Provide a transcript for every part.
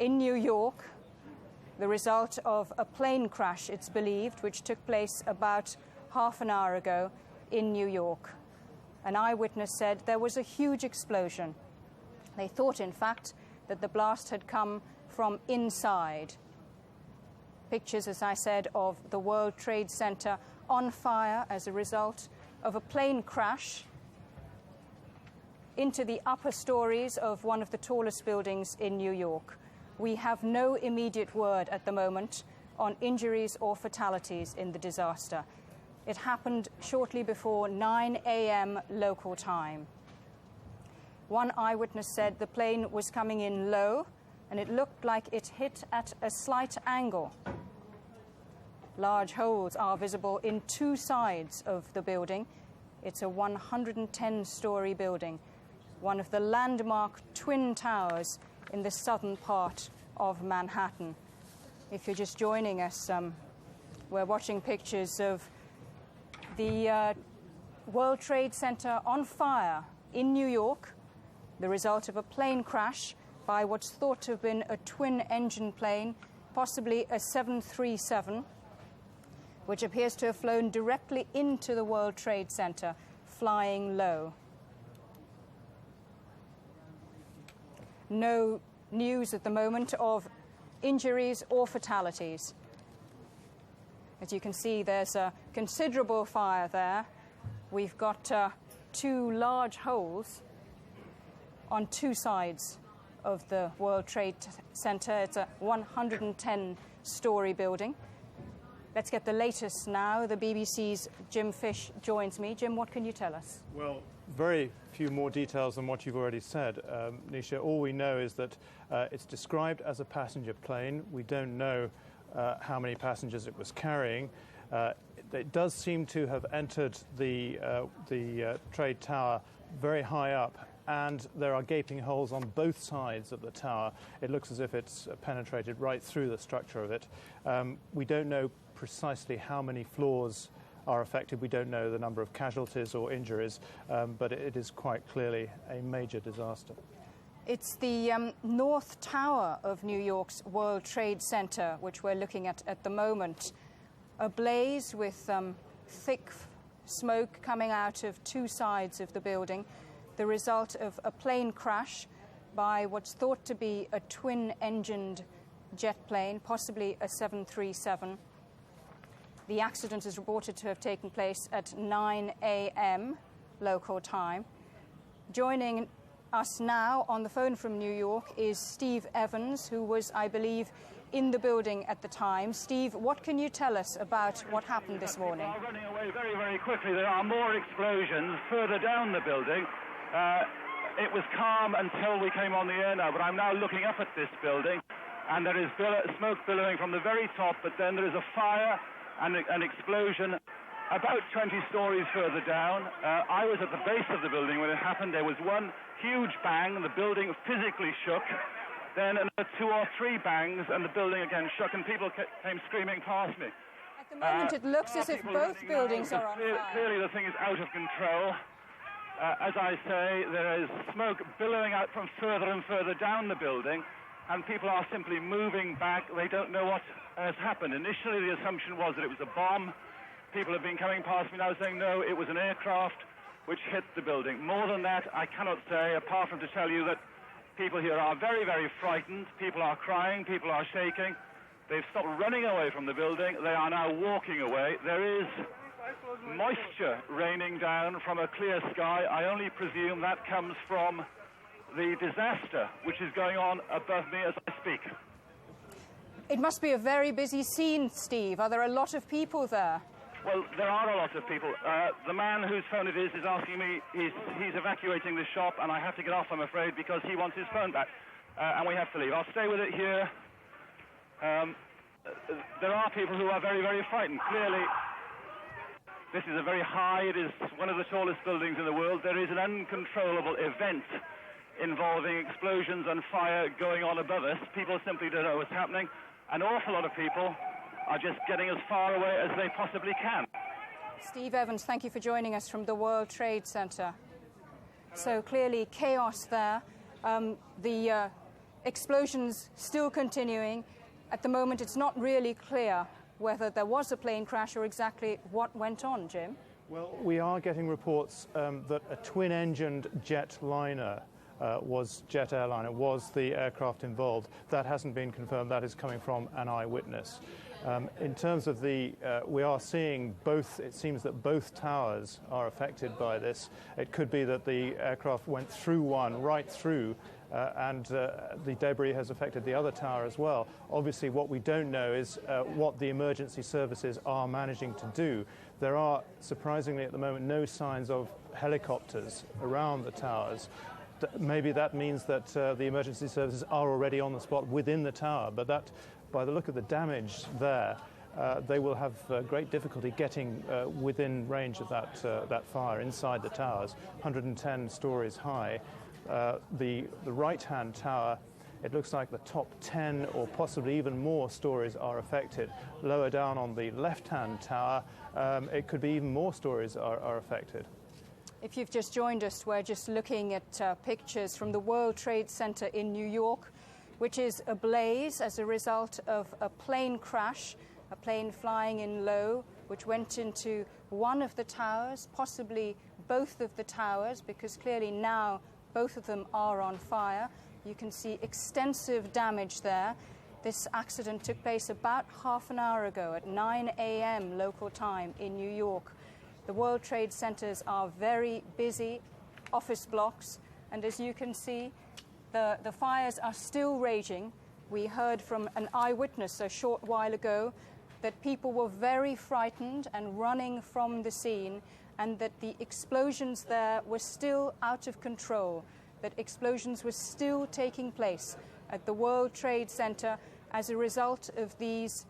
in New York, the result of a plane crash, it's believed, which took place about half an hour ago in New York. An eyewitness said there was a huge explosion. They thought, in fact, that the blast had come from inside. Pictures, as I said, of the World Trade Center on fire as a result of a plane crash into the upper stories of one of the tallest buildings in New York. We have no immediate word at the moment on injuries or fatalities in the disaster. It happened shortly before 9 a.m. local time. One eyewitness said the plane was coming in low and it looked like it hit at a slight angle. Large holes are visible in two sides of the building. It's a 110-story building, one of the landmark Twin Towers in the southern part of Manhattan. If you're just joining us, we're watching pictures of the World Trade Center on fire in New York, the result of a plane crash by what's thought to have been a twin-engine plane, possibly a 737, which appears to have flown directly into the World Trade Center, flying low. No news at the moment of injuries or fatalities. As you can see, there's a considerable fire there. We've got two large holes on two sides of the World Trade Center. It's a 110-story building. Let's get the latest now. The BBC's Jim Fish joins me. Jim, what can you tell us? Well, very few more details than what you've already said, Nisha. All we know is that it's described as a passenger plane. We don't know how many passengers it was carrying. It does seem to have entered the trade tower very high up, and there are gaping holes on both sides of the tower. It looks as if it's penetrated right through the structure of it. We don't know precisely how many floors are affected. We don't know the number of casualties or injuries, but it is quite clearly a major disaster. It's the North Tower of New York's World Trade Center, which we're looking at the moment, ablaze with thick smoke coming out of two sides of the building, the result of a plane crash by what's thought to be a twin-engined jet plane, possibly a 737. The accident is reported to have taken place at 9 a.m. local time. Joining us now on the phone from New York is Steve Evans, who was, I believe, in the building at the time. Steve, what can you tell us about what happened this morning? People are running away very, very quickly. There are more explosions further down the building. It was calm until we came on the air now, but I'm now looking up at this building, and there is smoke billowing from the very top, but then there is a fire and an explosion about 20 stories further down. I was at the base of the building when it happened. There was one huge bang, the building physically shook. Then another two or three bangs, and the building again shook, and people came screaming past me. At the moment, it looks as if both buildings are on fire. Clearly, the thing is out of control. As I say, there is smoke billowing out from further and further down the building, and people are simply moving back. They don't know what has happened. Initially, the assumption was that it was a bomb. People have been coming past me now saying, no, it was an aircraft which hit the building. More than that, I cannot say, apart from to tell you that people here are very, very frightened. People are crying. People are shaking. They've stopped running away from the building. They are now walking away. There is moisture raining down from a clear sky. I only presume that comes from the disaster which is going on above me as I speak. It must be a very busy scene, Steve. Are there a lot of people there? Well, there are a lot of people. The man whose phone it is asking me, he's evacuating the shop, and I have to get off, I'm afraid, because he wants his phone back, and we have to leave. I'll stay with it here. There are people who are very, very frightened. Clearly, this is a very high, it is one of the tallest buildings in the world. There is an uncontrollable event involving explosions and fire going on above us. People simply don't know what's happening. An awful lot of people are just getting as far away as they possibly can. Steve Evans, thank you for joining us from the World Trade Center. So clearly chaos there. The explosions still continuing. At the moment, it's not really clear whether there was a plane crash or exactly what went on, Jim. Well, we are getting reports that a twin-engined jet airliner was the aircraft involved. That hasn't been confirmed. That is coming from an eyewitness. In terms of we are seeing both, it seems that both towers are affected by this. It could be that the aircraft went through one, right through, and the debris has affected the other tower as well. Obviously, what we don't know is what the emergency services are managing to do. There are, surprisingly at the moment, no signs of helicopters around the towers. Maybe that means that the emergency services are already on the spot within the tower, but that, by the look of the damage there, they will have great difficulty getting within range of that fire inside the towers, 110 stories high. The right-hand tower, it looks like the top 10 or possibly even more stories are affected. Lower down on the left-hand tower, it could be even more stories are affected. If you've just joined us, we're just looking at pictures from the World Trade Center in New York, which is ablaze as a result of a plane crash, a plane flying in low, which went into one of the towers, possibly both of the towers, because clearly now both of them are on fire. You can see extensive damage there. This accident took place about half an hour ago at 9 a.m. local time in New York. The World Trade Centers are very busy office blocks, and as you can see, the fires are still raging. We heard from an eyewitness a short while ago that people were very frightened and running from the scene, and that the explosions there were still out of control, that explosions were still taking place at the World Trade Center as a result of this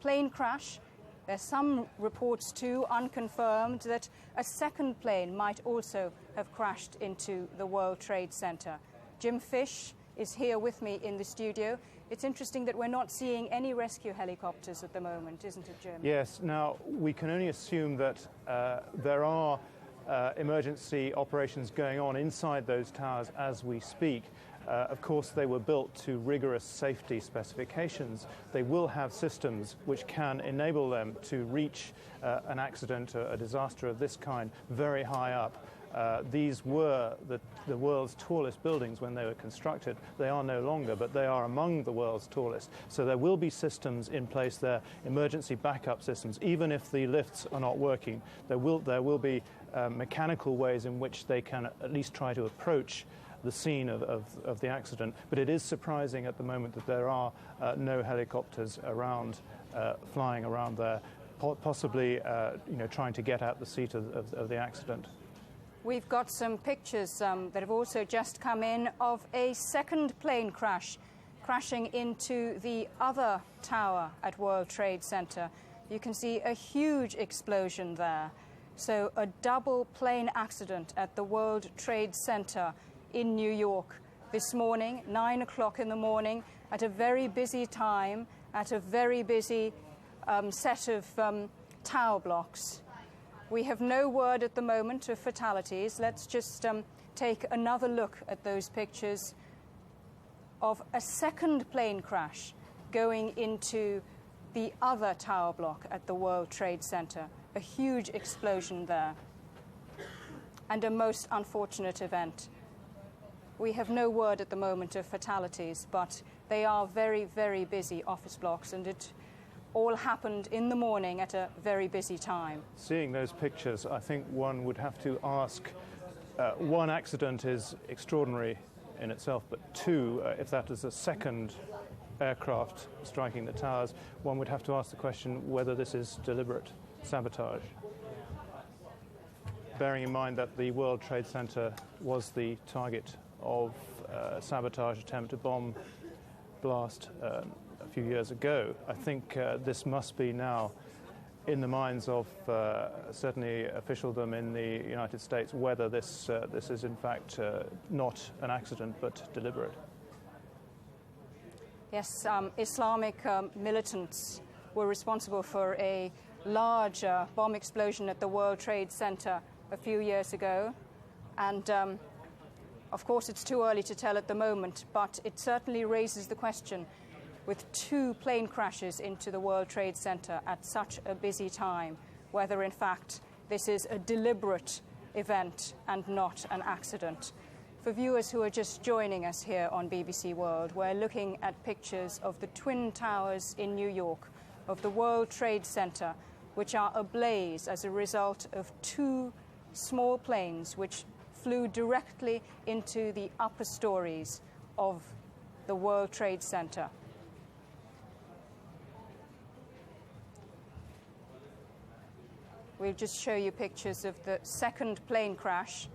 plane crash. There's some reports too, unconfirmed, that a second plane might also have crashed into the World Trade Center. Jim Fish is here with me in the studio. It's interesting that we're not seeing any rescue helicopters at the moment, isn't it, Jim? Yes. Now, we can only assume that there are emergency operations going on inside those towers as we speak. Of course, they were built to rigorous safety specifications. They will have systems which can enable them to reach an accident, a disaster of this kind, very high up. These were the world's tallest buildings when they were constructed. They are no longer, but they are among the world's tallest. So there will be systems in place there, emergency backup systems. Even if the lifts are not working, there will be mechanical ways in which they can at least try to approach the scene of the accident. But it is surprising at the moment that there are no helicopters around, flying around there, possibly trying to get at the seat of the accident. We've got some pictures that have also just come in of a second plane crash, crashing into the other tower at World Trade Center. You can see a huge explosion there. So a double plane accident at the World Trade Center in New York this morning, 9 o'clock in the morning, at a very busy time, at a very busy set of tower blocks. We have no word at the moment of fatalities. Let's just take another look at those pictures of a second plane crash going into the other tower block at the World Trade Center. A huge explosion there, and a most unfortunate event. We have no word at the moment of fatalities, but they are very, very busy office blocks, and it all happened in the morning at a very busy time. Seeing those pictures, I think one would have to ask, one accident is extraordinary in itself, but two, if that is a second aircraft striking the towers, one would have to ask the question whether this is deliberate sabotage. Bearing in mind that the World Trade Center was the target of a sabotage attempt, a bomb blast a few years ago, I think this must be now in the minds of certainly officialdom in the United States, whether this is in fact not an accident but deliberate. Yes, Islamic militants were responsible for a large bomb explosion at the World Trade Center a few years ago, and Of course, it's too early to tell at the moment, but it certainly raises the question, with 2 plane crashes into the World Trade Center at such a busy time, whether in fact this is a deliberate event and not an accident. For viewers who are just joining us here on BBC World, we're looking at pictures of the Twin Towers in New York, of the World Trade Center, which are ablaze as a result of 2 small planes which flew directly into the upper stories of the World Trade Center. We'll just show you pictures of the second plane crash,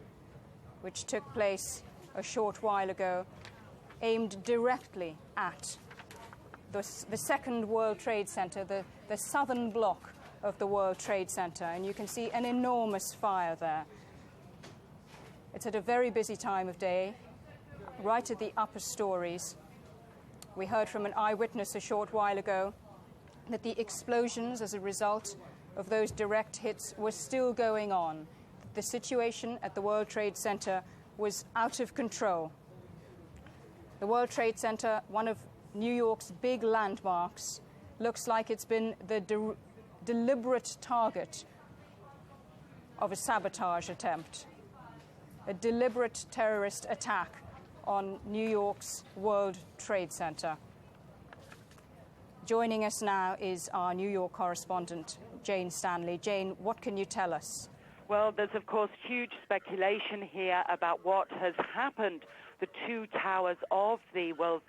which took place a short while ago, aimed directly at the second World Trade Center, the southern block of the World Trade Center. And you can see an enormous fire there. It's at a very busy time of day, right at the upper stories. We heard from an eyewitness a short while ago that the explosions as a result of those direct hits were still going on. The situation at the World Trade Center was out of control. The World Trade Center, one of New York's big landmarks, looks like it's been the deliberate target of a sabotage attempt, a deliberate terrorist attack on New York's World Trade Center. Joining us now is our New York correspondent, Jane Stanley. Jane, what can you tell us? Well, there's, of course, huge speculation here about what has happened. The 2 towers of the World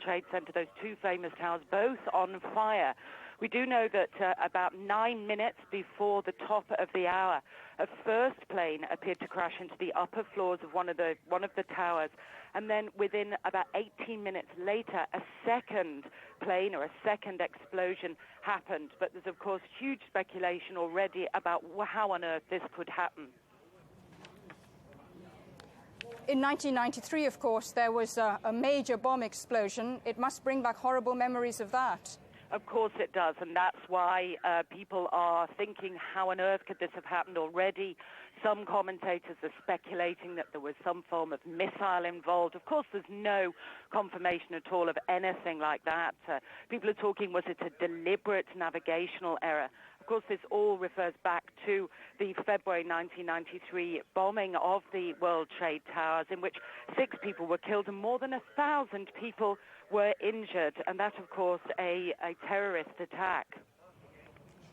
Trade Center, those 2 famous towers, both on fire. We do know that about 9 minutes before the top of the hour, a first plane appeared to crash into the upper floors of one of the towers. And then within about 18 minutes later, a second plane or a second explosion happened. But there's, of course, huge speculation already about how on earth this could happen. In 1993, of course, there was a major bomb explosion. It must bring back horrible memories of that. Of course it does, and that's why people are thinking, how on earth could this have happened already? Some commentators are speculating that there was some form of missile involved. Of course, there's no confirmation at all of anything like that. People are talking, was it a deliberate navigational error? Of course, this all refers back to the February 1993 bombing of the World Trade Towers, in which 6 people were killed and more than 1,000 people were injured, and that, of course, a terrorist attack.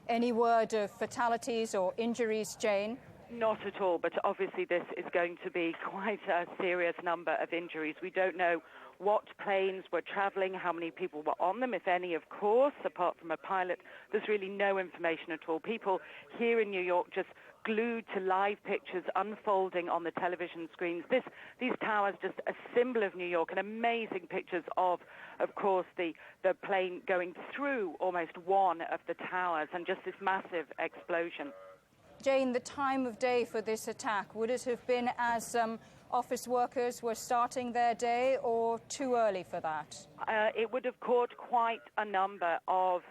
Any word of fatalities or injuries, Jane? Not at all, but obviously this is going to be quite a serious number of injuries. We don't know what planes were traveling, how many people were on them, if any, of course, apart from a pilot. There's really no information at all. People here in New York just glued to live pictures unfolding on the television screens. These towers, just a symbol of New York, and amazing pictures of course, the plane going through almost one of the towers, and just this massive explosion. Jane, the time of day for this attack, would it have been as office workers were starting their day, or too early for that? It would have caught quite a number of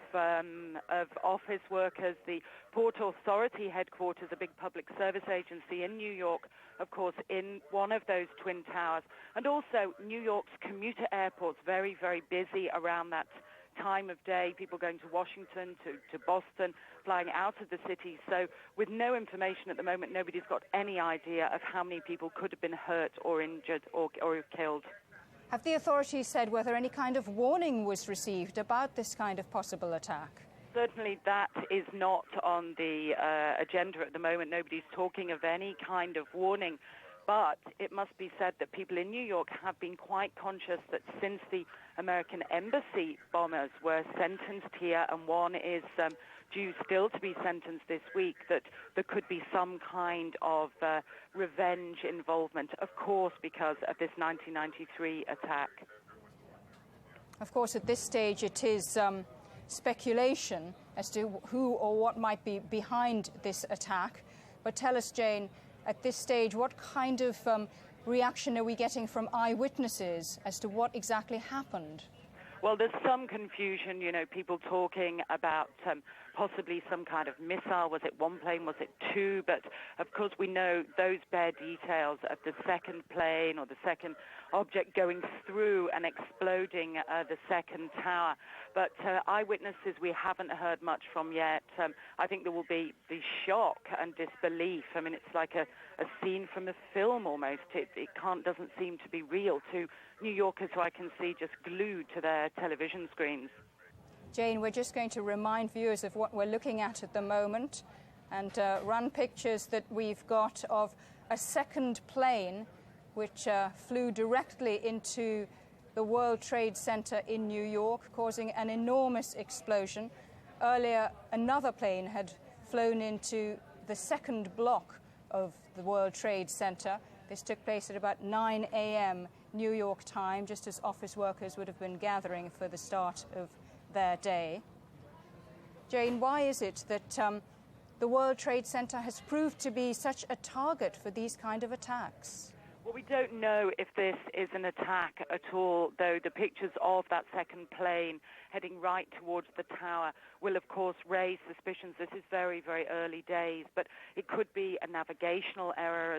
office workers. The Port Authority headquarters, a big public service agency in New York, of course, in one of those twin towers. And also New York's commuter airports, very, very busy around that time of day, people going to Washington, to Boston, flying out of the city. So with no information at the moment, nobody's got any idea of how many people could have been hurt or injured or killed. Have the authorities said whether any kind of warning was received about this kind of possible attack? Certainly that is not on the agenda at the moment. Nobody's talking of any kind of warning. But it must be said that people in New York have been quite conscious that since the American embassy bombers were sentenced here, and one is due still to be sentenced this week, that there could be some kind of revenge involvement, of course, because of this 1993 attack. Of course, at this stage, it is speculation as to who or what might be behind this attack. But tell us, Jane, at this stage, what kind of reaction are we getting from eyewitnesses as to what exactly happened? Well, there's some confusion, people talking about possibly some kind of missile. Was it one plane? Was it two? But, of course, we know those bare details of the second plane or the second object going through and exploding the second tower. But eyewitnesses we haven't heard much from yet. I think there will be the shock and disbelief. I mean, it's like a scene from a film almost. It doesn't seem to be real to New Yorkers who I can see just glued to their television screens. Jane, we're just going to remind viewers of what we're looking at the moment and run pictures that we've got of a second plane which flew directly into the World Trade Center in New York, causing an enormous explosion. Earlier, another plane had flown into the second block of the World Trade Center. This took place at about 9 a.m. New York time, just as office workers would have been gathering for the start of their day. Jane, why is it that the World Trade Center has proved to be such a target for these kind of attacks? Well, we don't know if this is an attack at all, though the pictures of that second plane heading right towards the tower will, of course, raise suspicions. This is very, very early days, but it could be a navigational error